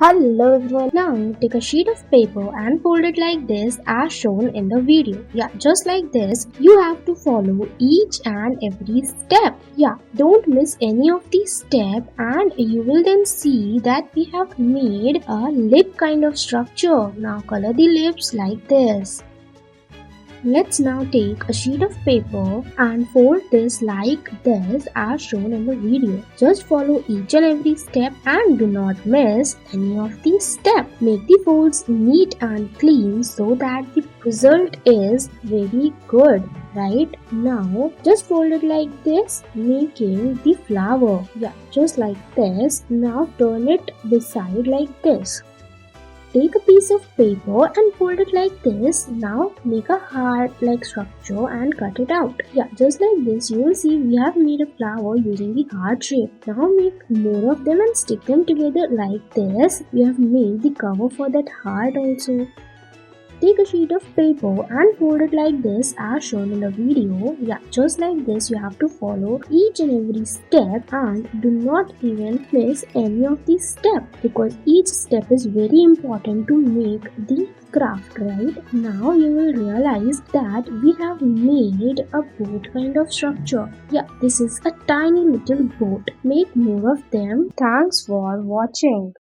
Hello everyone. Now take a sheet of paper and fold it like this as shown in the video. Yeah, just like this. You have to follow each and every step. Yeah, don't miss any of these steps and you will then see that we have made a lip kind of structure. Now color the lips like this. Let's now take a sheet of paper and fold this like this as shown in the video. Just follow each and every step and do not miss any of these steps. Make the folds neat and clean so that the result is very good. Right now, just fold it like this, making the flower. Yeah, just like this. Now turn it beside like this. Take a piece of paper and fold it like this. Now make a heart-like structure and cut it out. Yeah, just like this, you will see we have made a flower using the heart shape. Now make more of them and stick them together like this. We have made the cover for that heart also. Take a sheet of paper and fold it like this as shown in the video. Yeah, just like this you have to follow each and every step and do not even miss any of these steps because each step is very important to make the craft, right? Now you will realize that we have made a boat kind of structure. Yeah, this is a tiny little boat. Make more of them. Thanks for watching.